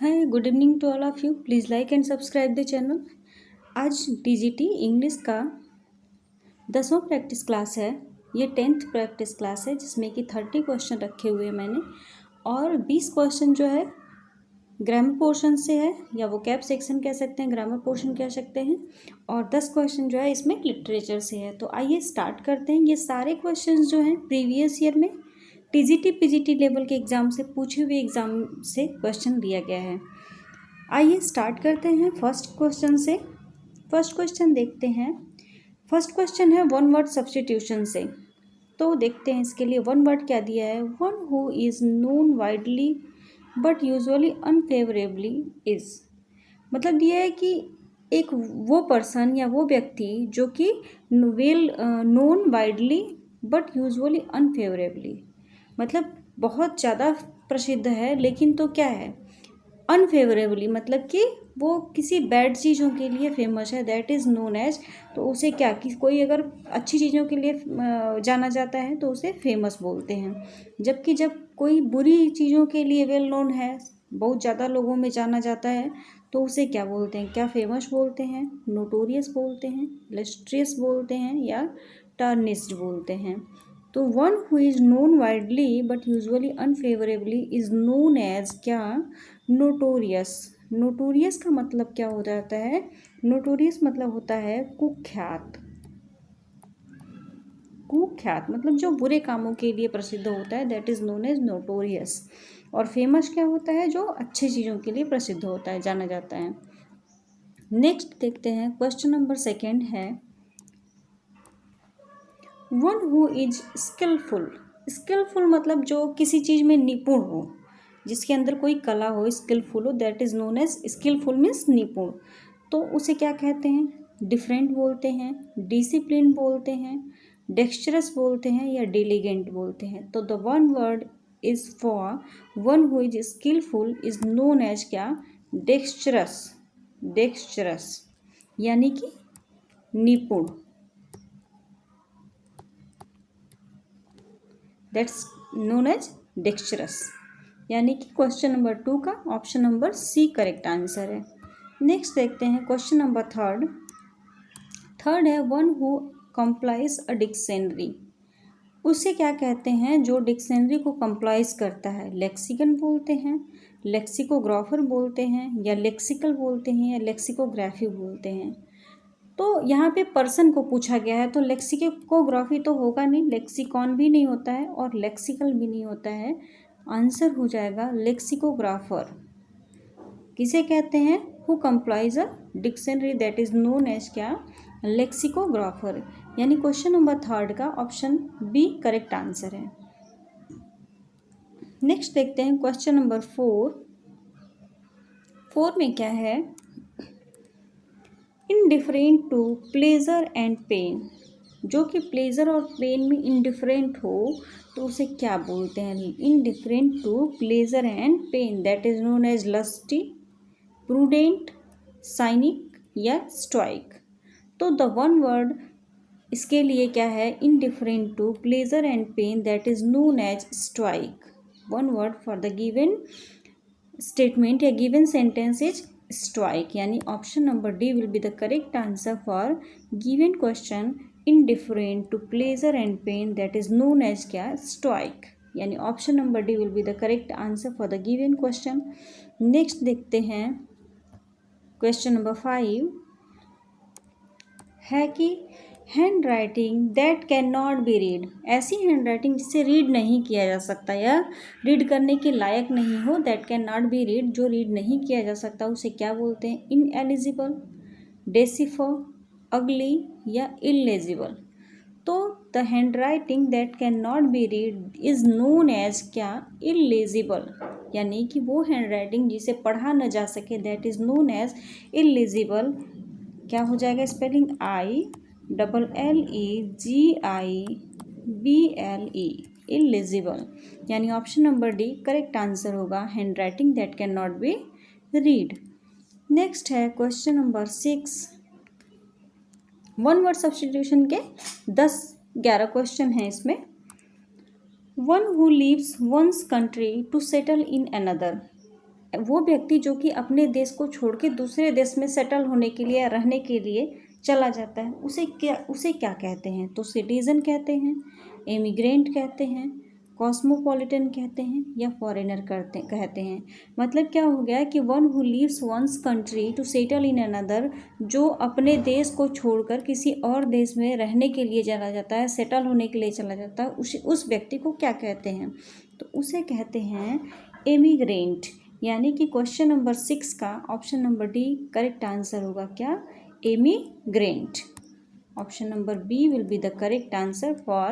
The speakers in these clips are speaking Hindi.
Hi, good evening to all of you. Please like and subscribe the channel. आज टीजीटी इंग्लिश का 10वां प्रैक्टिस क्लास है। ये 10th प्रैक्टिस क्लास है जिसमें कि 30 क्वेश्चन रखे हुए हैं मैंने, और 20 क्वेश्चन जो है ग्रामर पोर्शन से है, या वो कैप सेक्शन कह सकते हैं, ग्रामर पोर्शन कह सकते हैं, और 10 क्वेश्चन जो है इसमें लिटरेचर से है। तो आइए स्टार्ट करते हैं। ये सारे क्वेश्चन जो हैं प्रीवियस ईयर में टीजीटी पीजीटी लेवल के एग्ज़ाम से पूछे हुए एग्ज़ाम से क्वेश्चन दिया गया है। आइए स्टार्ट करते हैं फर्स्ट क्वेश्चन से। फर्स्ट क्वेश्चन देखते हैं। फर्स्ट क्वेश्चन है वन वर्ड सब्स्टिट्यूशन से। तो देखते हैं इसके लिए वन वर्ड क्या दिया है। One who is known widely but usually unfavourably is, मतलब दिया है कि एक वो पर्सन या वो व्यक्ति जो कि well known widely but usually unfavourably, मतलब बहुत ज़्यादा प्रसिद्ध है, लेकिन तो क्या है अनफेवरेबली, मतलब कि वो किसी बैड चीज़ों के लिए फेमस है। दैट इज़ नोन एज, तो उसे क्या कि कोई अगर अच्छी चीज़ों के लिए जाना जाता है तो उसे फेमस बोलते हैं। जबकि जब कोई बुरी चीज़ों के लिए वेल नोन है, बहुत ज़्यादा लोगों में जाना जाता है, तो उसे क्या बोलते हैं? क्या फेमस बोलते हैं, नोटोरियस बोलते हैं, इलस्ट्रियस बोलते हैं, या टर्निस्ड बोलते हैं। तो one who is known widely but usually unfavourably is known as क्या? नोटोरियस। नोटोरियस का मतलब क्या हो जाता है? नोटोरियस मतलब होता है कुख्यात। कुख्यात मतलब जो बुरे कामों के लिए प्रसिद्ध होता है, that is known as notorious. और फेमस क्या होता है? जो अच्छी चीज़ों के लिए प्रसिद्ध होता है, जाना जाता है। नेक्स्ट देखते हैं, क्वेश्चन नंबर सेकेंड है one who is skillful. Skillful मतलब जो किसी चीज़ में निपुण हो, जिसके अंदर कोई कला हो, स्किलफुल हो, that is known as skillful means निपुण। तो उसे क्या कहते हैं? डिफरेंट बोलते हैं, डिसिप्लिन बोलते हैं, डेक्स्चरस बोलते हैं, या डिलीगेंट बोलते हैं। तो the one word is for one who is skilful is known as क्या? डेक्स्चरस। डेक्स्चरस यानी कि निपुण। That's known as dexterous. यानी कि क्वेश्चन नंबर 2 का option number C correct answer है। नेक्स्ट देखते हैं क्वेश्चन नंबर थर्ड। थर्ड है one who compiles a dictionary. उसे क्या कहते हैं? जो डिक्शनरी को कंप्लाइज करता है। लेक्सिकन बोलते हैं, लेक्सिकोग्राफर बोलते हैं, या लेक्सिकल बोलते हैं, या लेक्सिकोग्राफी बोलते हैं। तो यहाँ पे पर्सन को पूछा गया है, तो लेक्सिकोग्राफी तो होगा नहीं, लेक्सिकॉन भी नहीं होता है, और लेक्सिकल भी नहीं होता है। आंसर हो जाएगा लेक्सिकोग्राफर। किसे कहते हैं? Who compiles a dictionary, that is known as क्या? लेक्सिकोग्राफर। यानी क्वेश्चन नंबर थर्ड का ऑप्शन बी करेक्ट आंसर है। नेक्स्ट देखते हैं क्वेश्चन नंबर 4। 4 में क्या है? Indifferent to pleasure and pain. जो कि प्लेजर और पेन में इनडिफरेंट हो तो उसे क्या बोलते हैं? Indifferent to pleasure and pain, that is known as lusty, prudent, cynic, या स्टोइक। तो द वन वर्ड इसके लिए क्या है? Indifferent to pleasure and pain, that is known as stoic. One word for the given statement या गिवन सेंटेंस इज स्टोइक। यानी option number D will be the correct answer for given question indifferent to pleasure and pain, that is known as क्या? स्टोइक। यानी option number D will be the correct answer for the given question. Next देखते हैं क्वेश्चन नंबर 5 है कि hand writing that can not be read. ऐसी हैंड राइटिंग जिसे रीड नहीं किया जा सकता या रीड करने के लायक नहीं हो, that can not be read, जो रीड नहीं किया जा सकता उसे क्या बोलते हैं? इनएलिजिबल, डेसिफर, अगली, या इलेजिबल। तो the handwriting that can not be read is known as क्या? इलेजिबल। यानी कि वो हैंड राइटिंग जिसे पढ़ा न जा सके, that is known as illegible. क्या हो जाएगा स्पेलिंग? ILLEGIBLE, illegible. यानी option number D correct answer होगा, handwriting that can not be read. Next है question number 6। One word substitution के 11 क्वेश्चन हैं इसमें। One who leaves one's country to settle in another. वो व्यक्ति जो कि अपने देश को छोड़ के दूसरे देश में सेटल होने के लिए या रहने के लिए चला जाता है, उसे क्या कहते हैं? तो सिटीज़न कहते हैं, इमिग्रेंट कहते हैं, कॉस्मोपॉलिटन कहते हैं या फॉरेनर कहते हैं। मतलब क्या हो गया कि one who leaves one's country to settle in another, जो अपने देश को छोड़कर किसी और देश में रहने के लिए चला जाता है, सेटल होने के लिए चला जाता है, उस व्यक्ति को क्या कहते हैं? तो उसे कहते हैं एमिग्रेंट। यानी कि क्वेश्चन नंबर 6 का option number D correct answer होगा क्या? Emigrant. Option number B will be the correct answer for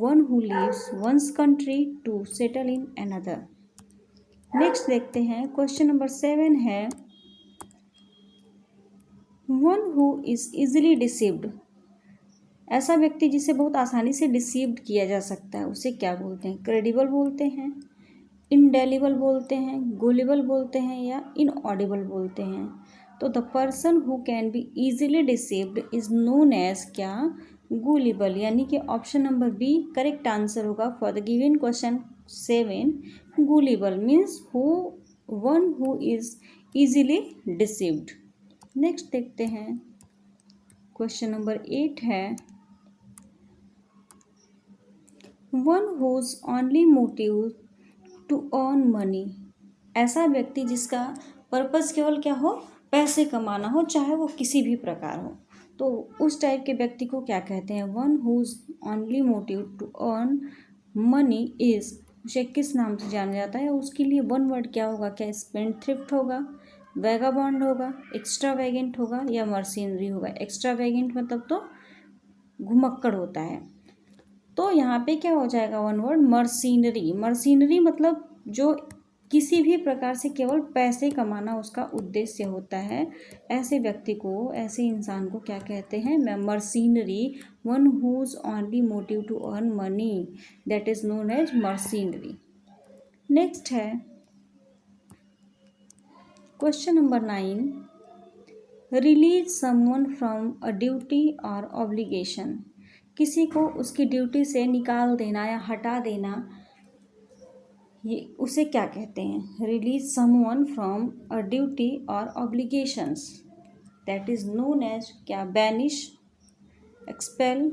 one who leaves one's country to settle in another. Next देखते हैं क्वेश्चन नंबर 7 है one who is easily deceived. ऐसा व्यक्ति जिसे बहुत आसानी से डिसीव्ड किया जा सकता है, उसे क्या बोलते हैं? क्रेडिबल बोलते हैं, इंडेलिबल बोलते हैं, गुलेबल बोलते हैं या इनऑडिबल बोलते हैं? तो the person who can be easily deceived is known as क्या? गुलेबल. यानी कि option number B correct answer होगा for the given question 7. Gullible means one who is easily deceived. Next देखते हैं क्वेश्चन नंबर 8 है one whose only motive to earn money. ऐसा व्यक्ति जिसका पर्पस केवल क्या हो? पैसे कमाना हो, चाहे वो किसी भी प्रकार हो, तो उस टाइप के व्यक्ति को क्या कहते हैं? One whose only motive to earn money is, उसे किस नाम से जाना जाता है? उसके लिए वन वर्ड क्या होगा? क्या स्पेंडथ्रिफ्ट होगा, वैगाबॉन्ड होगा, एक्स्ट्रावैगेंट होगा या मर्सिनरी होगा? एक्स्ट्रावैगेंट मतलब तो घुमक्कड़ होता है, तो यहाँ पे क्या हो जाएगा? One word mercenary. मर्सिनरी मतलब जो किसी भी प्रकार से केवल पैसे कमाना उसका उद्देश्य होता है, ऐसे व्यक्ति को, ऐसे इंसान को क्या कहते हैं? Mercenary. One whose only motive to earn money, that is known as mercenary. Next है question number 9. Release someone from a duty और ऑब्लिगेशन. किसी को उसकी ड्यूटी से निकाल देना या हटा देना, ये उसे क्या कहते हैं? Release someone from a duty और obligations, that is known as क्या? बैनिश, एक्सपेल,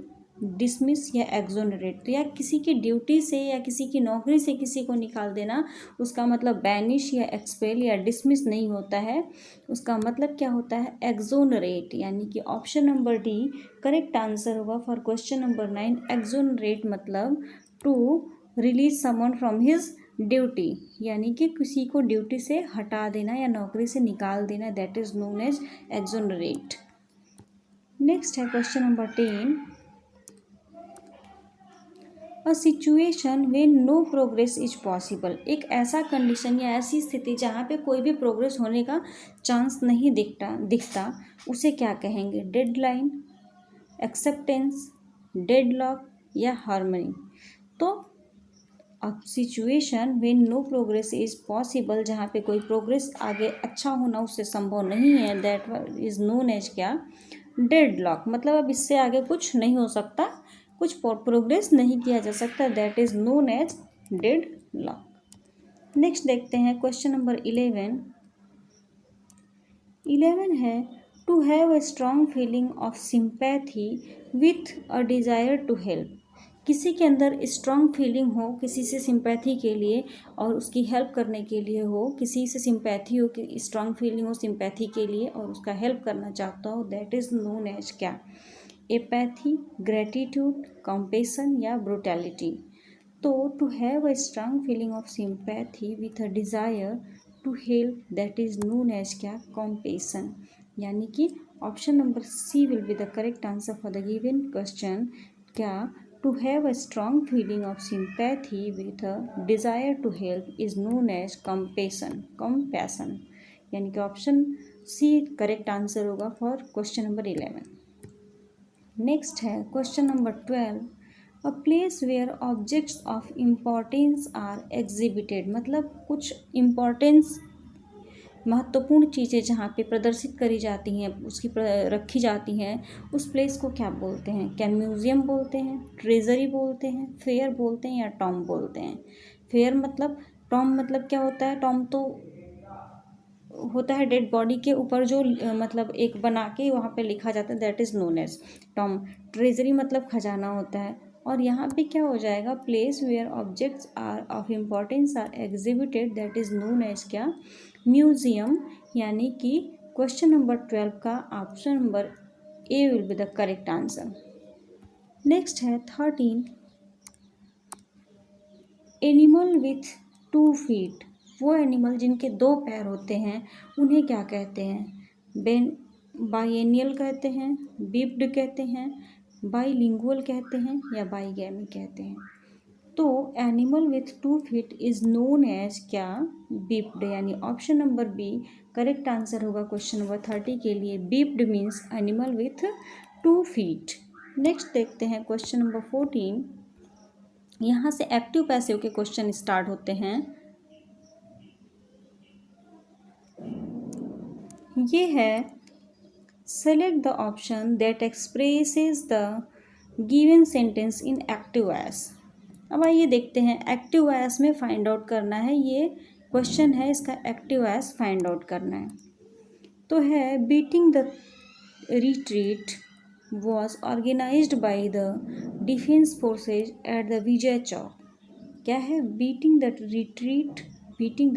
डिसमिस या एक्सोनरेट. तो या किसी की ड्यूटी से या किसी की नौकरी से किसी को निकाल देना, उसका मतलब बैनिश या एक्सपेल या डिसमिस नहीं होता है, उसका मतलब क्या होता है? एक्सोनरेट. यानी कि option number D correct answer होगा फॉर क्वेश्चन नंबर 9. एक्सोनरेट मतलब to release someone from his duty, यानी कि किसी को ड्यूटी से हटा देना या नौकरी से निकाल देना, that is known as exonerate. Next है question number 10. A situation when no progress is possible. एक ऐसा कंडीशन या ऐसी स्थिति जहाँ पे कोई भी प्रोग्रेस होने का चांस नहीं दिखता, उसे क्या कहेंगे? डेडलाइन, एक्सेप्टेंस, डेडलॉक या हार्मनी. तो अब situation when no progress is possible, जहाँ पे कोई प्रोग्रेस आगे अच्छा होना उससे संभव नहीं है, दैट इज नोन एज क्या? डेडलॉक. मतलब अब इससे आगे कुछ नहीं हो सकता, कुछ प्रोग्रेस नहीं किया जा सकता, that is known as deadlock. Next देखते हैं क्वेश्चन नंबर 11. 11 है to have a strong feeling of sympathy with a desire to help. किसी के अंदर स्ट्रॉन्ग फीलिंग हो किसी से सिंपैथी के लिए और उसकी हेल्प करने के लिए हो, किसी से सिंपैथी हो, कि स्ट्रॉन्ग फीलिंग हो सिंपैथी के लिए और उसका हेल्प करना चाहता हो, दैट इज़ नोन एज क्या? एपैथी, ग्रेटिट्यूड, कंपैशन या ब्रुटैलिटी. तो to have a strong feeling of sympathy with a desire to help, that is known as क्या? कंपैशन. यानी कि option number C will be the correct answer for the given question. क्या? To have a strong feeling of sympathy with a desire to help is known as compassion. यानी कि ऑप्शन सी करेक्ट आंसर होगा फॉर क्वेश्चन नंबर 11. नेक्स्ट है question number 12. A place where objects of importance are exhibited. मतलब कुछ इम्पॉर्टेंस, महत्वपूर्ण चीज़ें जहाँ पे प्रदर्शित करी जाती हैं, उसकी रखी जाती हैं, उस प्लेस को क्या बोलते हैं? क्या म्यूज़ियम बोलते हैं, ट्रेजरी बोलते हैं, फेयर बोलते हैं या टॉम बोलते हैं? फेयर मतलब, टॉम मतलब क्या होता है? टॉम तो होता है डेड बॉडी के ऊपर जो मतलब एक बना के वहाँ पे लिखा जाता है, that is known as tome. Treasury मतलब खजाना होता है। और यहाँ पे क्या हो जाएगा, place where objects are of importance are exhibited, that is known as क्या, म्यूजियम। यानी कि क्वेश्चन नंबर 12 का option number A will be the correct answer. Next है 13, एनिमल विथ 2 फीट। वो एनिमल जिनके 2 पैर होते हैं उन्हें क्या कहते हैं, बाइएनियल कहते हैं, बिप्ड कहते हैं, बाइलिंगुअल कहते हैं या बाइगैमी कहते हैं। तो animal with 2 feet is known as क्या, बिप्ड। यानी option number B correct answer होगा क्वेश्चन नंबर 30 के लिए। Biped means animal with 2 feet. Next देखते हैं क्वेश्चन नंबर 14। यहाँ से एक्टिव पैसिव के क्वेश्चन स्टार्ट होते हैं। ये है select the option that expresses the given sentence in active voice. अब आइए देखते हैं एक्टिव वॉइस में फाइंड आउट करना है, ये क्वेश्चन है, इसका एक्टिव वॉइस फाइंड आउट करना है। तो है beating the retreat was organized by the defense forces at the Vijay Chowk. क्या है, beating the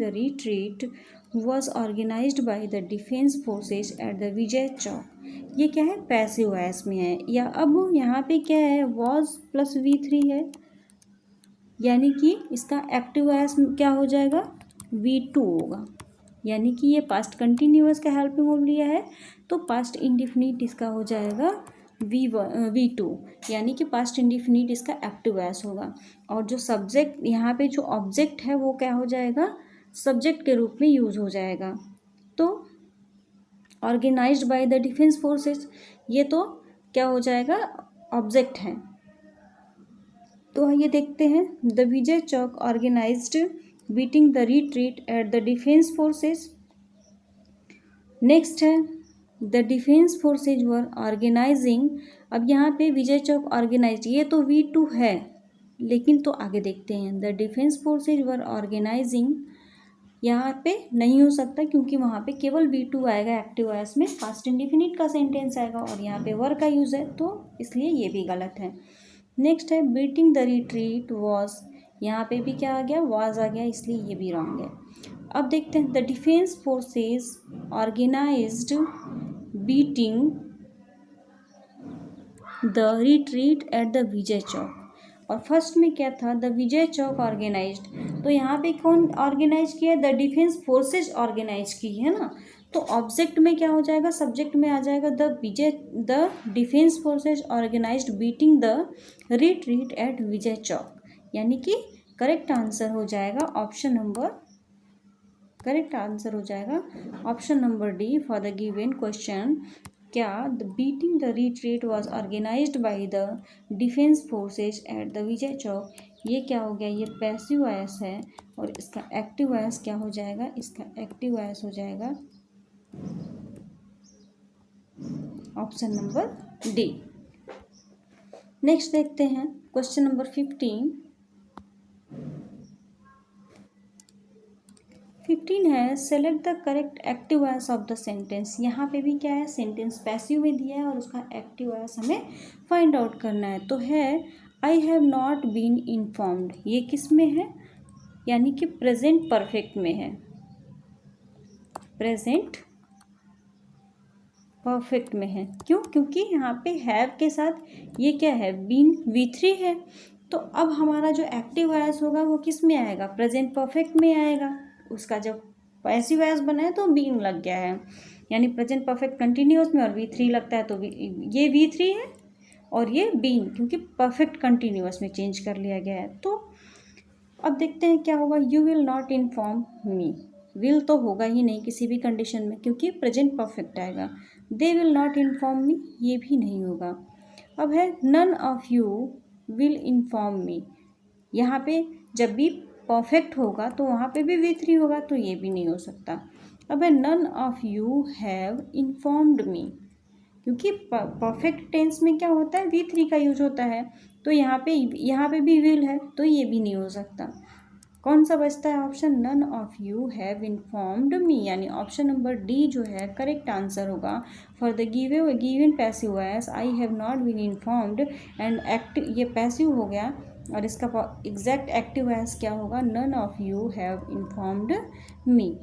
retreat was organized by the defense forces at the विजय चौक। ये क्या है, पैसिव वॉइस में है। या अब यहाँ पे क्या है, was प्लस V3 है, यानी कि इसका एक्टिव वॉइस क्या हो जाएगा, V2 होगा। यानी कि ये पास्ट कंटिन्यूअस का हेल्पिंग वर्ब लिया है, तो पास्ट इंडिफिनिट इसका हो जाएगा V2, यानी कि पास्ट इंडिफिनिट इसका एक्टिव वॉइस होगा। और जो सब्जेक्ट यहाँ पे जो ऑब्जेक्ट है वो क्या हो जाएगा, सब्जेक्ट के रूप में यूज हो जाएगा। तो organized by the defence forces, ये तो क्या हो जाएगा, ऑब्जेक्ट है। तो ये देखते हैं, the Vijay Chowk organised beating the retreat at the defence forces. Next है the defence forces were organising. अब यहाँ पे विजय चौक ऑर्गेनाइज, ये तो V2 है, लेकिन तो आगे देखते हैं, the defence forces were organizing यहाँ पे नहीं हो सकता क्योंकि वहाँ पे केवल V2 आएगा एक्टिव वॉइस में, पास्ट इंडिफिनिट का सेंटेंस आएगा और यहाँ पे वर का यूज है, तो इसलिए ये भी गलत है। नेक्स्ट है बीटिंग द रिट्रीट वॉज, यहाँ पे भी क्या आ गया, वॉज आ गया, इसलिए ये भी रॉन्ग है। अब देखते हैं the defence forces organised beating the retreat at the Vijay Chowk. और फर्स्ट में क्या था, द विजय चौक ऑर्गेनाइज्ड, तो यहाँ पे कौन ऑर्गेनाइज किया, द डिफेंस फोर्सेज ऑर्गेनाइज की है ना। तो ऑब्जेक्ट में क्या हो जाएगा, सब्जेक्ट में आ जाएगा the defence forces organised beating the retreat at Vijay Chowk. यानी कि करेक्ट आंसर हो जाएगा option number D for the given question. क्या the beating the retreat was organised by the defence forces at the Vijay Chowk. ये क्या हो गया, ये पैसिव वॉइस है और इसका एक्टिव वॉइस क्या हो जाएगा, इसका एक्टिव वॉइस हो जाएगा ऑप्शन नंबर डी। नेक्स्ट देखते हैं क्वेश्चन नंबर 15 है select the correct active voice of the sentence. यहाँ पे भी क्या है, सेंटेंस पैसिव में दिया है और उसका एक्टिव वॉइस हमें फाइंड आउट करना है। तो है I have not been informed, ये किस में है, यानी कि प्रेजेंट परफेक्ट में है, प्रेजेंट परफेक्ट में है। क्यों, क्योंकि यहाँ पे हैव के साथ ये क्या है, बीन V3 है। तो अब हमारा जो एक्टिव वॉइस होगा वो किस में आएगा, प्रेजेंट परफेक्ट में आएगा। उसका जब पैसिव वॉइस बना है तो बीन लग गया है, यानी प्रेजेंट परफेक्ट कंटिन्यूअस में और V3 लगता है, तो ये V3 है और ये बीन, क्योंकि परफेक्ट कंटिन्यूअस में चेंज कर लिया गया है। तो अब देखते हैं क्या होगा, you will not inform me, will तो होगा ही नहीं किसी भी कंडीशन में क्योंकि प्रेजेंट परफेक्ट आएगा। They will not inform me, ये भी नहीं होगा। अब है none of you will inform me, यहाँ पे जब भी परफेक्ट होगा तो वहाँ पे भी V3 होगा, तो ये भी नहीं हो सकता। अब है none of you have informed me, क्योंकि परफेक्ट टेंस में क्या होता है, V3 का यूज होता है, तो यहाँ पे भी विल है, तो ये भी नहीं हो सकता। कौन सा बचता है option, none of you have informed me, यानी ऑप्शन नंबर डी जो है करेक्ट आंसर होगा। For the given passive voice I have not been informed, and active ये पैसिव हो गया और इसका एग्जैक्ट एक्टिव वॉइस क्या होगा, none of you have informed me.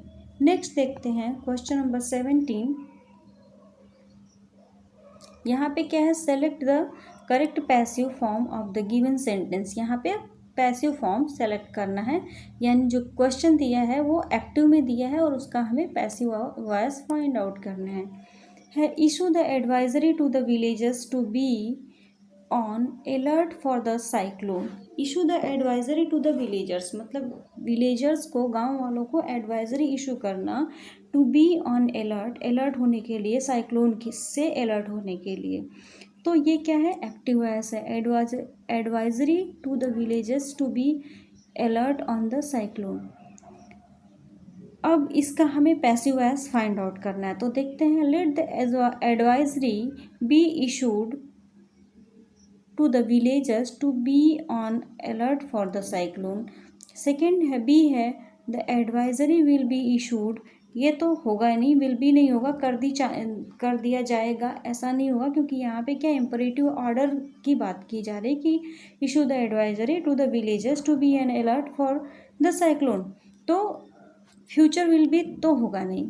Next देखते हैं क्वेश्चन नंबर 17। यहाँ पे क्या है, select the correct passive form of the given sentence. यहाँ पे पैसिव फॉर्म सेलेक्ट करना है, यानी जो क्वेश्चन दिया है वो एक्टिव में दिया है और उसका हमें पैसिव वॉइस फाइंड आउट करना है issue the advisory to the villagers to be on alert for the cyclone. Issue the advisory to the villagers, मतलब विलेजर्स को, गांव वालों को एडवाइजरी इशू करना, to be on alert, alert होने के लिए, साइक्लोन से अलर्ट होने के लिए। तो ये क्या है, एक्टिव वॉइस है, advisory to the villagers to be alert on the cyclone. अब इसका हमें पैसिव वॉइस फाइंड आउट करना है, तो देखते हैं, late the advisory be issued to the villagers to be on alert for the cyclone। Second है बी है, the advisory will be issued, ये तो होगा नहीं, will be नहीं होगा, कर दिया जाएगा, ऐसा नहीं होगा, क्योंकि यहाँ पे क्या इम्परेटिव ऑर्डर की बात की जा रही कि issue the advisory to the villagers to be an alert for the cyclone, तो फ्यूचर विल बी तो होगा नहीं।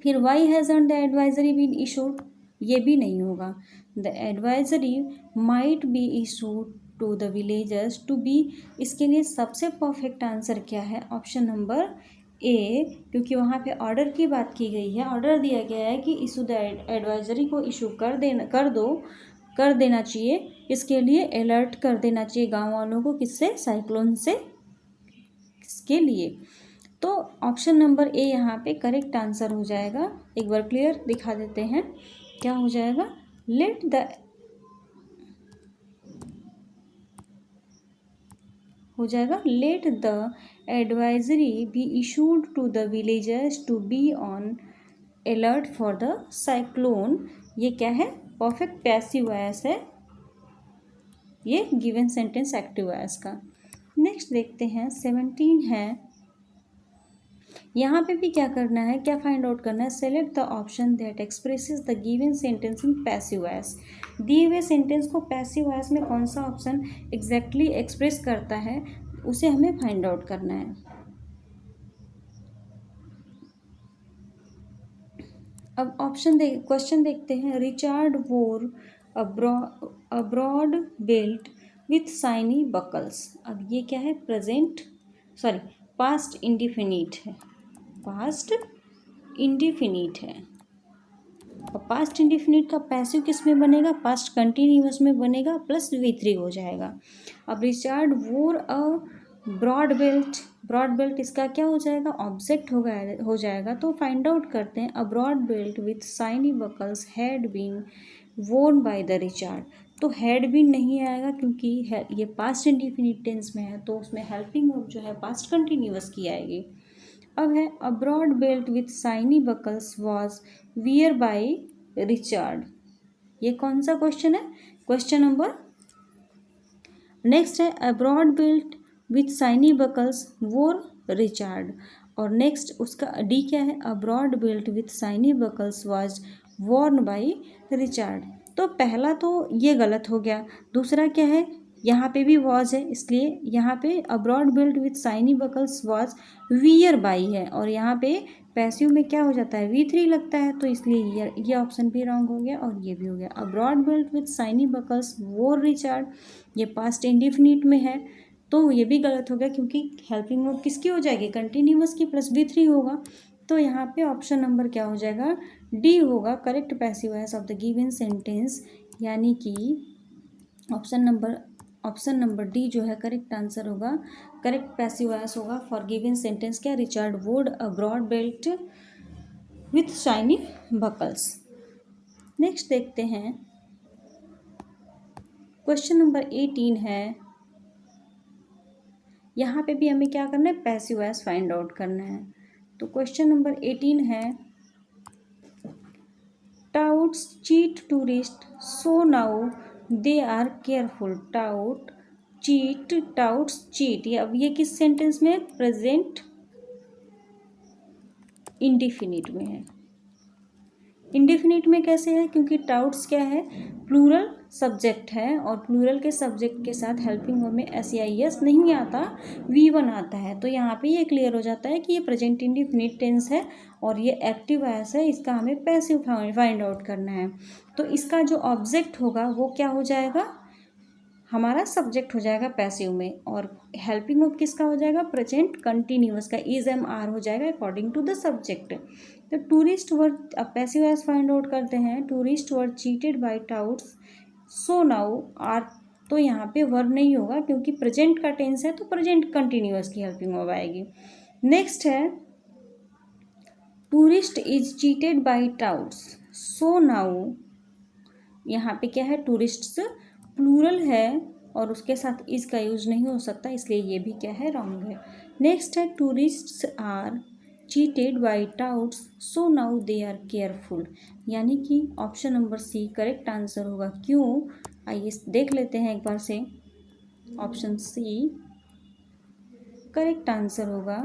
फिर why hasn't the advisory been issued, ये भी नहीं होगा। The advisory might be issued to the villagers to be, इसके लिए सबसे परफेक्ट आंसर क्या है, ऑप्शन नंबर ए, क्योंकि वहाँ पे ऑर्डर की बात की गई है, ऑर्डर दिया गया है कि इशू द एडवाइजरी को इशू कर देना चाहिए, इसके लिए अलर्ट कर देना चाहिए गांव वालों को, किससे, साइक्लोन से, इसके लिए। तो ऑप्शन नंबर ए यहाँ पे करेक्ट आंसर हो जाएगा। एक बार क्लियर दिखा देते हैं, क्या हो जाएगा, let the advisory be issued to the villagers to be on alert for the cyclone. ये क्या है, परफेक्ट पैसिव वॉइस है, ये गिवन सेंटेंस एक्टिव वॉइस का। नेक्स्ट देखते हैं 17 है, यहाँ पे भी क्या करना है, क्या फाइंड आउट करना है, select the option that expresses the given sentence in passive voice. दिए हुए सेंटेंस को पैसिव वॉइस में कौन सा ऑप्शन एग्जैक्टली एक्सप्रेस करता है, उसे हमें फाइंड आउट करना है। अब क्वेश्चन देखते हैं, Richard wore a broad belt with shiny buckles. अब ये क्या है, पास्ट इंडिफिनिट है, पास्ट इंडिफिनिट है, और पास्ट इंडिफिनिट का पैसिव किस में बनेगा, पास्ट कंटिन्यूअस में बनेगा, प्लस V3 हो जाएगा। अब रिचार्ड वोर अ ब्रॉड बेल्ट इसका क्या हो जाएगा, ऑब्जेक्ट हो जाएगा। तो फाइंड आउट करते हैं, a broad belt with shiny buckles had been worn by the Richard. तो हैड बीन नहीं आएगा, क्योंकि ये पास्ट इंडिफिनिट टेंस में है, तो उसमें हेल्पिंग वर्ब जो है पास्ट कंटिन्यूअस की आएगी। अब है, a broad belt with shiny buckles was wear by Richard. ये कौन सा क्वेश्चन है, क्वेश्चन नंबर। नेक्स्ट है, a broad belt with shiny buckles wore Richard, और नेक्स्ट उसका डी क्या है, a broad belt with shiny buckles was worn by Richard. तो पहला तो ये गलत हो गया, दूसरा क्या है, यहाँ पे भी वॉज है, इसलिए यहाँ पे a broad belt with shiny buckles was wear by है, और यहाँ पे पैसिव में क्या हो जाता है, V3 लगता है, तो इसलिए ये ऑप्शन भी रॉन्ग हो गया और ये भी हो गया। A broad belt with shiny buckles wore Richard, ये पास्ट इंडिफिनिट में है, तो ये भी गलत हो गया, क्योंकि हेल्पिंग वर्ब किसकी हो जाएगी, कंटिन्यूअस की, प्लस V3 होगा। तो यहाँ पे ऑप्शन नंबर क्या हो जाएगा, डी होगा correct passive voice of the given sentence, यानी कि ऑप्शन नंबर डी जो है करेक्ट आंसर होगा, करेक्ट पैसिव वॉइस होगा फॉर गिवन सेंटेंस क्या, Richard wore a broad belt with shiny buckles. Next देखते हैं, क्वेश्चन नंबर 18 है, यहाँ पे भी हमें क्या करना है, पैसिव वॉइस फाइंड आउट करना है। तो क्वेश्चन नंबर 18 है, touts cheat tourist so now they are careful. Tout cheat, touts, cheat. ये अब ये किस सेंटेंस में है? प्रेजेंट इंडिफिनिट में है। इंडिफिनिट में कैसे है? क्योंकि टाउट्स क्या है? प्लूरल सब्जेक्ट है और प्लूरल के सब्जेक्ट के साथ हेल्पिंग वर्ब में SEIS नहीं आता, V1 आता है। तो यहाँ पे ये क्लियर हो जाता है कि ये प्रेजेंट इंडिफिनिट टेंस है और ये एक्टिव वॉइस है, इसका हमें पैसिव फाइंड आउट करना है। तो इसका जो ऑब्जेक्ट होगा वो क्या हो जाएगा? हमारा सब्जेक्ट हो जाएगा पैसिव में, और हेल्पिंग वर्ब किसका हो जाएगा? प्रेजेंट कंटिन्यूअस का इज एम आर हो जाएगा अकॉर्डिंग टू द सब्जेक्ट। तो टूरिस्ट वर्ड, अब पैसिव वॉइस फाइंड आउट करते हैं। Tourist word cheated by touts, so now are. तो यहाँ पे वर्ब नहीं होगा क्योंकि प्रेजेंट का टेंस है, तो प्रेजेंट कंटिन्यूअस की हेल्पिंग वर्ब आएगी। नेक्स्ट है tourist is cheated by touts, so now. यहाँ पे क्या है? टूरिस्ट्स प्लूरल है और उसके साथ इज का यूज नहीं हो सकता, इसलिए ये भी क्या है? रॉन्ग है। नेक्स्ट है tourists are cheated by touts, so now they are careful. यानी कि option number C correct answer होगा। क्यों? आइए देख लेते हैं एक बार से। ऑप्शन सी करेक्ट आंसर होगा।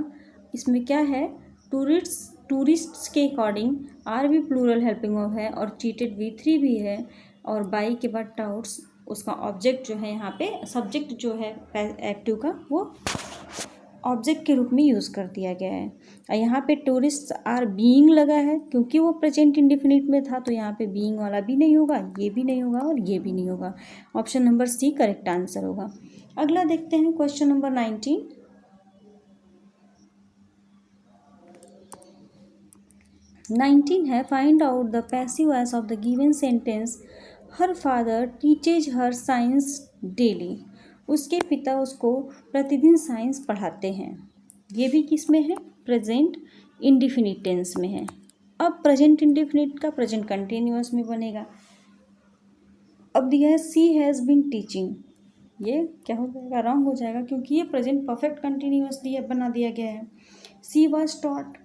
इसमें क्या है? टूरिस्ट्स के अकॉर्डिंग आर भी प्लूरल हेल्पिंग वर्ब है और चीटेड V3 भी है, और बाई के बाद टाउट्स उसका ऑब्जेक्ट जो है, यहाँ पे सब्जेक्ट जो है एक्टिव का वो ऑब्जेक्ट के रूप में यूज़ कर दिया गया है। और यहाँ पे टूरिस्ट आर बीइंग लगा है क्योंकि वो प्रेजेंट इंडिफिनिट में था, तो यहाँ पे बीइंग वाला भी नहीं होगा, ये भी नहीं होगा और ये भी नहीं होगा। Option number C correct answer होगा। अगला देखते हैं क्वेश्चन नंबर 19। 19 है find out the passive voice of the given sentence her father teaches her science daily. उसके पिता उसको प्रतिदिन साइंस पढ़ाते हैं। ये भी किस में है? प्रेजेंट इंडिफिनिट टेंस में है। अब प्रेजेंट इंडिफिनिट का प्रेजेंट कंटिन्यूअस में बनेगा। अब दिया है सी हैज़ बीन टीचिंग, ये क्या हो जाएगा? रॉन्ग हो जाएगा क्योंकि ये प्रेजेंट परफेक्ट कंटिन्यूअस बना दिया गया है। सी वॉज टॉट,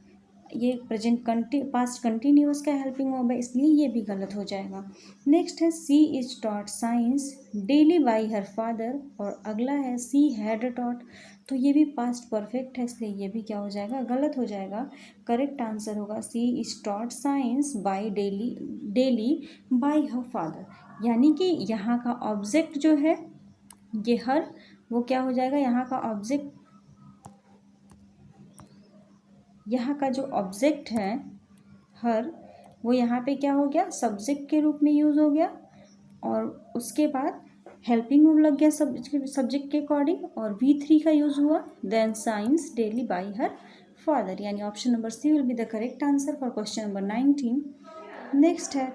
ये प्रेजेंट पास्ट कंटिन्यूअस का हेल्पिंग वर्ब है, इसलिए ये भी गलत हो जाएगा। नेक्स्ट है she is taught science daily by her father, और अगला है सी हैड टॉट, तो ये भी पास्ट परफेक्ट है, इसलिए ये भी क्या हो जाएगा? गलत हो जाएगा। करेक्ट आंसर होगा she is taught science by daily by her father. यानी कि यहाँ का ऑब्जेक्ट जो है ये हर, वो क्या हो जाएगा? यहाँ का ऑब्जेक्ट, यहाँ का जो ऑब्जेक्ट है हर, वो यहाँ पे क्या हो गया? सब्जेक्ट के रूप में यूज़ हो गया, और उसके बाद हेल्पिंग वर्ब लग गया सब्जेक्ट के अकॉर्डिंग, और V3 का यूज़ हुआ, then science daily by her father. यानी option number C will be the correct answer for question number 19। Next है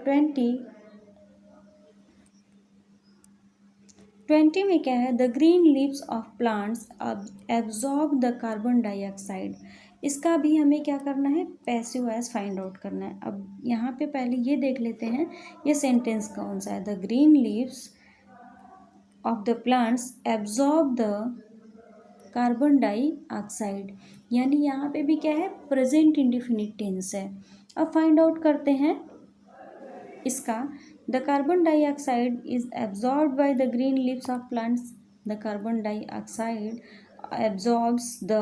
20 में क्या है? The green leaves of plants absorb the carbon dioxide. इसका भी हमें क्या करना है? पैसिव वॉइस फाइंड आउट करना है। अब यहाँ पे पहले ये देख लेते हैं ये सेंटेंस कौन सा है। The green leaves of the plants absorb the carbon dioxide, यानी यहाँ पे भी क्या है? प्रेजेंट इंडिफिनिट टेंस है। अब फाइंड आउट करते हैं इसका। The carbon dioxide is absorbed by the green leaves of plants. The carbon dioxide absorbs the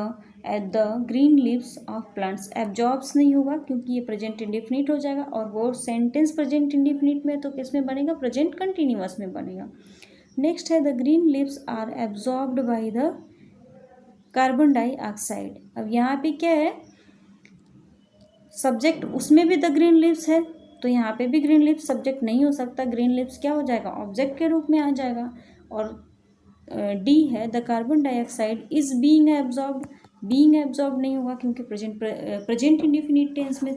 green leaves of plants. Absorbs नहीं होगा क्योंकि ये प्रेजेंट इंडिफिनिट हो जाएगा, और वो सेंटेंस प्रेजेंट इंडिफिनिट में, तो किस में बनेगा? प्रेजेंट कंटिन्यूअस में बनेगा। नेक्स्ट है the green leaves are absorbed by the carbon dioxide. अब यहाँ पे क्या है? सब्जेक्ट उसमें भी द ग्रीन लीव्स है, तो यहाँ पे भी ग्रीन लीव्स सब्जेक्ट नहीं हो सकता, ग्रीन लीव्स क्या हो जाएगा? ऑब्जेक्ट के रूप में आ जाएगा। और डी है the carbon dioxide is being absorbed. Being absorb नहीं होगा क्योंकि प्रेजेंट इंडिफिनिट टेंस में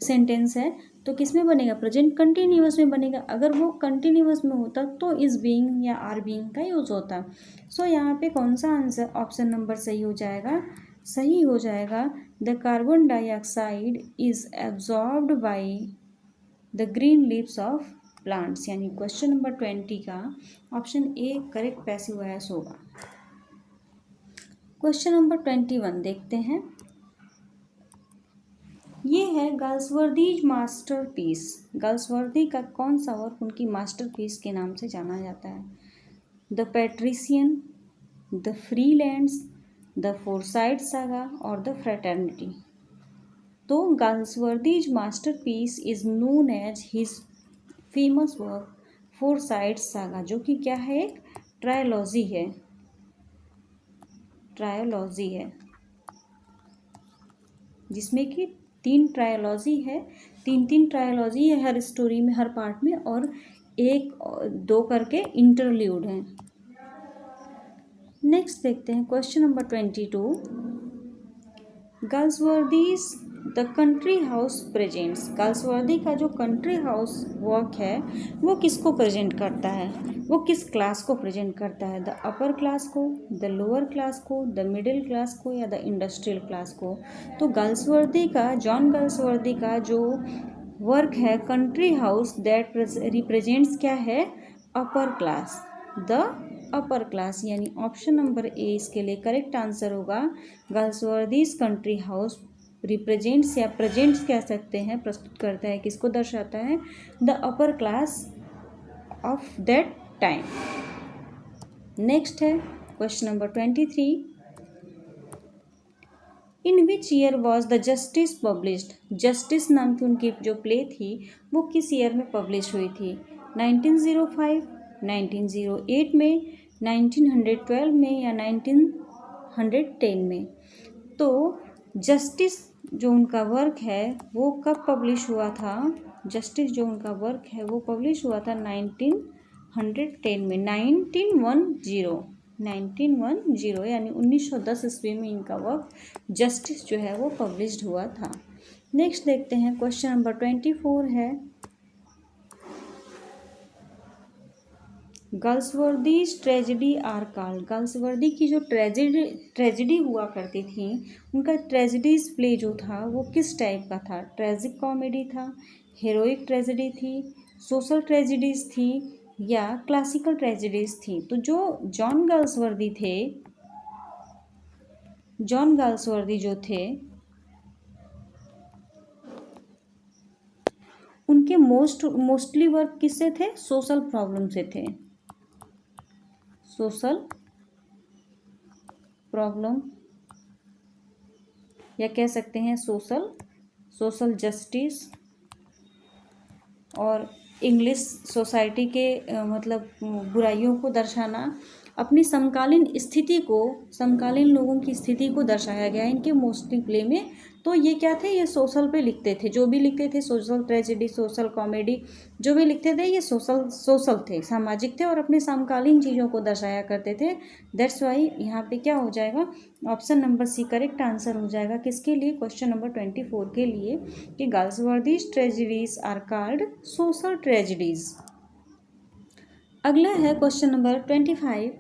सेंटेंस है, तो किस में बनेगा? प्रेजेंट कंटिन्यूअस में बनेगा। अगर वो कंटिन्यूअस में होता तो इज बीइंग या आर बीइंग का यूज होता। सो यहाँ पे कौन सा आंसर? ऑप्शन नंबर सही हो जाएगा, सही हो जाएगा। The carbon dioxide is absorbed by the green leaves of plants. यानी क्वेश्चन नंबर 20 का option A correct passive voice होगा। क्वेश्चन नंबर 21 देखते हैं। ये है गाल्सवर्दी मास्टरपीस। गाल्सवर्दी का कौन सा वर्क उनकी मास्टरपीस के नाम से जाना जाता है? The Patrician, the Freelands, the Forsyte Saga और द फ्रेटर्निटी। तो Galsworthy's masterpiece is known as his famous work Forsyte Saga, जो कि क्या है, एक ट्रायोलॉजी है, ट्रायोलॉजी है जिसमें कि 3 ट्रायोलॉजी है, 3 ट्रायोलॉजी है हर स्टोरी में, हर पार्ट में, और 1-2 करके इंटरल्यूड हैं। नेक्स्ट देखते हैं question number 22। Galsworthy's the Country House presents. Galsworthy का जो कंट्री हाउस वर्क है वो किसको प्रेजेंट करता है, वो किस क्लास को प्रेजेंट करता है, द अपर क्लास को, द लोअर क्लास को, द मिडिल क्लास को, या द इंडस्ट्रियल क्लास को। तो गाल्सवर्दी का, जॉन गाल्सवर्दी का जो वर्क है कंट्री हाउस, दैट रिप्रेजेंट्स क्या है, upper class, the upper class, यानी ऑप्शन नंबर ए इसके लिए करेक्ट आंसर होगा। गाल्सवर्दीज कंट्री हाउस रिप्रेजेंट्स या प्रेजेंट्स कह सकते हैं, प्रस्तुत करता है, किसको दर्शाता है, the upper class of that time. Next है question number 23। In which year was the Justice published. Justice नाम की उनकी जो प्ले थी वो किस ईयर में पब्लिश हुई थी, 1905, 1908 में, 1912 में, या 1910 में। तो जस्टिस जो उनका वर्क है वो कब पब्लिश हुआ था, जस्टिस जो उनका वर्क है वो पब्लिश हुआ था 1910 में, 1910 यानी 1910 ईस्वी में इनका वर्क जस्टिस जो है वो पब्लिश्ड हुआ था। नेक्स्ट देखते हैं क्वेश्चन नंबर 24 है, Galsworthy's tragedy are called. Galsworthy की जो ट्रेजेडी हुआ करती थी, उनका ट्रेजेडीज प्ले जो था वो किस टाइप का था, ट्रेजिक कॉमेडी था, हेरोइक ट्रेजेडी थी, सोशल ट्रेजेडीज थी, या क्लासिकल ट्रेजेडीज थी। तो जो जॉन गाल्सवर्दी थे, जॉन गाल्सवर्दी जो थे, उनके मोस्टली वर्क किससे थे, सोशल प्रॉब्लम से थे, सोशल प्रॉब्लम, या कह सकते हैं सोशल जस्टिस, और इंग्लिश सोसाइटी के मतलब बुराइयों को दर्शाना, अपनी समकालीन स्थिति को, समकालीन लोगों की स्थिति को दर्शाया गया इनके मोस्टली प्ले में। तो ये क्या थे, ये सोशल पे लिखते थे, जो भी लिखते थे, सोशल ट्रेजेडी, सोशल कॉमेडी, जो भी लिखते थे ये सोशल थे, सामाजिक थे, और अपने समकालीन चीज़ों को दर्शाया करते थे। दैट्स वाई यहाँ पे क्या हो जाएगा, option number C correct answer हो जाएगा, किसके लिए, क्वेश्चन नंबर 24 के लिए, कि Galsworthy's tragedies are called social tragedies. अगला है question number 25।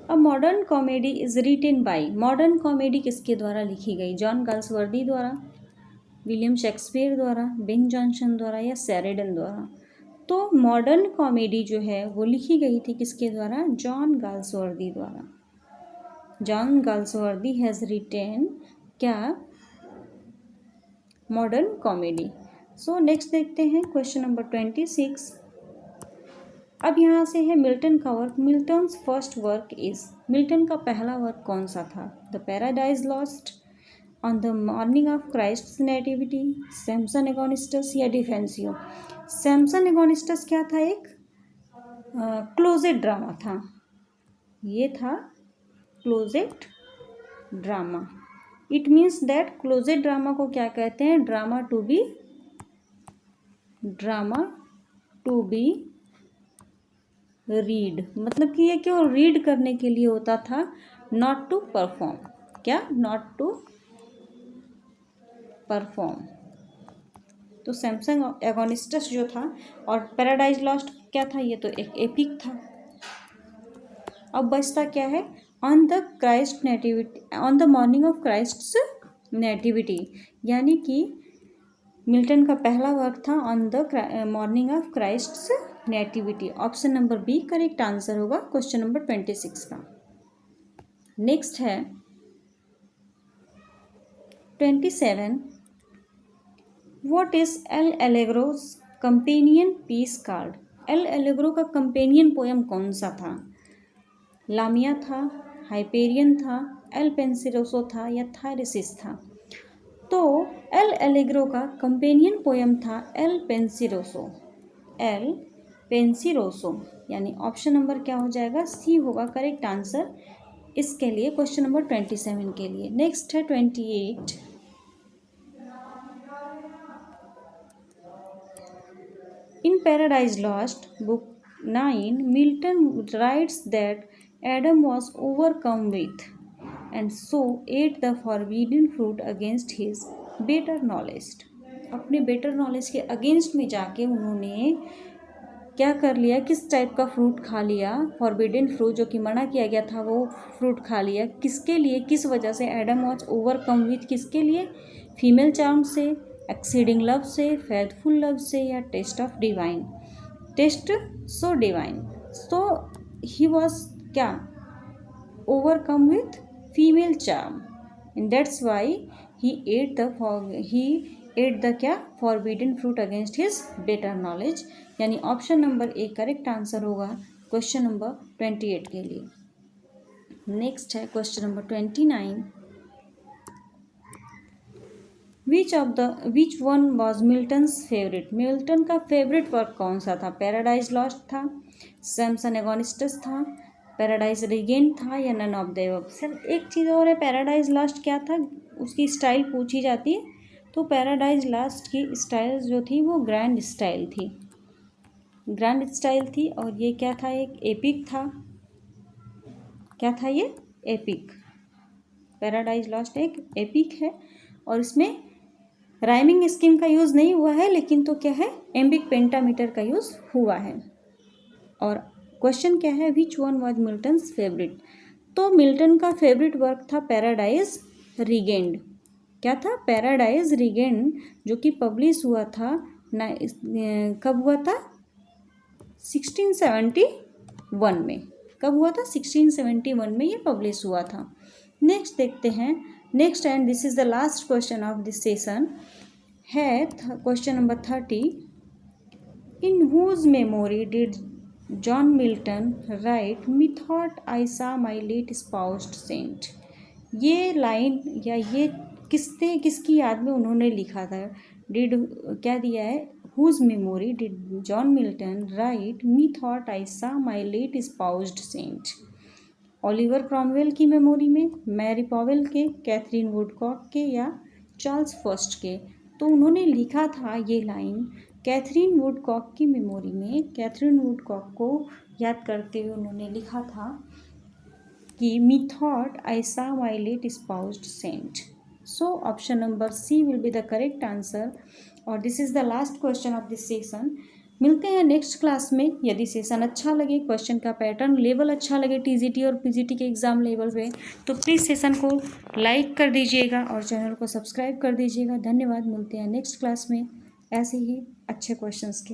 A Modern Comedy is written by. Modern Comedy किसके द्वारा लिखी गई, जॉन गाल्सवर्दी द्वारा, विलियम शेक्सपियर द्वारा, बेन जॉनसन द्वारा, या शेरिडन द्वारा। तो मॉडर्न कॉमेडी जो है वो लिखी गई थी किसके द्वारा, जॉन गाल्सवर्दी द्वारा। जॉन गाल्सवर्दी हैज़ रिटेन क्या, मॉडर्न कॉमेडी। सो नेक्स्ट देखते हैं क्वेश्चन नंबर 26। अब यहाँ से है मिल्टन का work. Milton's first work is, Milton का पहला वर्क कौन सा था, the paradise lost, on the morning of Christ nativity, Samson एगोनिस्टस, या डिफेंसियो। सैमसन एगोनिस्टस क्या था, एक क्लोजेट ड्रामा था, ये था closet drama. It means that closet drama को क्या कहते हैं, ड्रामा टू बी रीड, मतलब कि ये क्यों रीड करने के लिए होता था, नॉट टू परफॉर्म, क्या, नॉट टू परफॉर्म। तो सैमसन एगोनिस्टस जो था, और पैराडाइज लॉस्ट क्या था, ये तो एक एपिक था। अब बचता क्या है, on the Christ nativity, on the morning of Christ's nativity, यानी कि मिल्टन का पहला वर्क था on the morning of Christ's nativity. Option number B correct answer होगा क्वेश्चन नंबर 26 का। नेक्स्ट है 27। What is L'Allegro's companion piece card. L'Allegro का कंपेनियन पोयम कौन सा था? लामिया था, हाइपेरियन था, एल पेंसिरोसो था या थायरिसिस था? तो एल एलेग्रो का कंपेनियन पोयम था एल पेंसिरोसो। एल पेंसिरोसो यानी ऑप्शन नंबर क्या हो जाएगा? सी होगा करेक्ट आंसर इसके लिए, क्वेश्चन नंबर 27 के लिए। नेक्स्ट है 28। In Paradise Lost, Book 9, Milton writes that Adam was overcome with and so ate the forbidden fruit against his better knowledge. अपने बेटर नॉलेज के अगेंस्ट में जाके उन्होंने क्या कर लिया? किस टाइप का फ्रूट खा लिया? फॉरबिडन फ्रूट, जो कि मना किया गया था, वो फ्रूट खा लिया। किसके लिए, किस वजह से? एडम वॉज ओवरकम विथ, किसके लिए? फीमेल चार्म से, एक्सीडिंग लव से, फेथफुल लव से या taste of divine? Taste so divine. So he was क्या? Overcome with female charm and that's why he ate the क्या? Forbidden fruit against his better knowledge, यानी option number A correct answer होगा क्वेश्चन नंबर 28 के लिए। नेक्स्ट है question number 29। Which one was Milton's favourite? Milton का फेवरेट वर्क कौन सा था? पैराडाइज लॉस्ट था, सैमसन एगोनिस्टस था, पैराडाइज रिगेन था या none of the above? Sir एक चीज़ और है, पैराडाइज लॉस्ट क्या था? उसकी स्टाइल पूछी जाती है तो पैराडाइज लॉस्ट की स्टाइल जो थी वो ग्रैंड स्टाइल थी, ग्रैंड स्टाइल थी। और ये क्या था? एक एपिक था। क्या था ये? एपिक। पैराडाइज लॉस्ट एक एपिक है और इसमें राइमिंग स्कीम का यूज़ नहीं हुआ है, लेकिन तो क्या है? एम्बिक पेंटामीटर का यूज़ हुआ है। और क्वेश्चन क्या है? विच वन वॉज मिल्टन्स फेवरेट? तो मिल्टन का फेवरेट वर्क था पैराडाइज रिगेंड। क्या था? पैराडाइज रिगेंड, जो कि पब्लिश हुआ था कब हुआ था? 1671 में। कब हुआ था? 1671 में ये पब्लिश हुआ था। नेक्स्ट देखते हैं। Next and this is the last question of this session है question number 30। In whose memory did John Milton write methought I saw my late spoused saint? ये लाइन या ये किसकी याद में उन्होंने लिखा था? डिड क्या दिया है? Whose memory did John Milton write methought I saw my late spoused saint? Oliver Cromwell की मेमोरी में, मैरी पॉवेल के, कैथरीन वुडकॉक के या चार्ल्स फर्स्ट के? तो उन्होंने लिखा था ये लाइन कैथरीन वुडकॉक की मेमोरी में। कैथरीन वुडकॉक को याद करते हुए उन्होंने लिखा था कि methought I saw my late spoused saint. So option number C will be the correct answer और this is the last question of this session. मिलते हैं नेक्स्ट क्लास में। यदि सेशन अच्छा लगे, क्वेश्चन का पैटर्न लेवल अच्छा लगे टीजीटी और पीजीटी के एग्ज़ाम लेवल पे, तो प्लीज़ सेशन को लाइक कर दीजिएगा और चैनल को सब्सक्राइब कर दीजिएगा। धन्यवाद। मिलते हैं नेक्स्ट क्लास में ऐसे ही अच्छे क्वेश्चंस के साथ।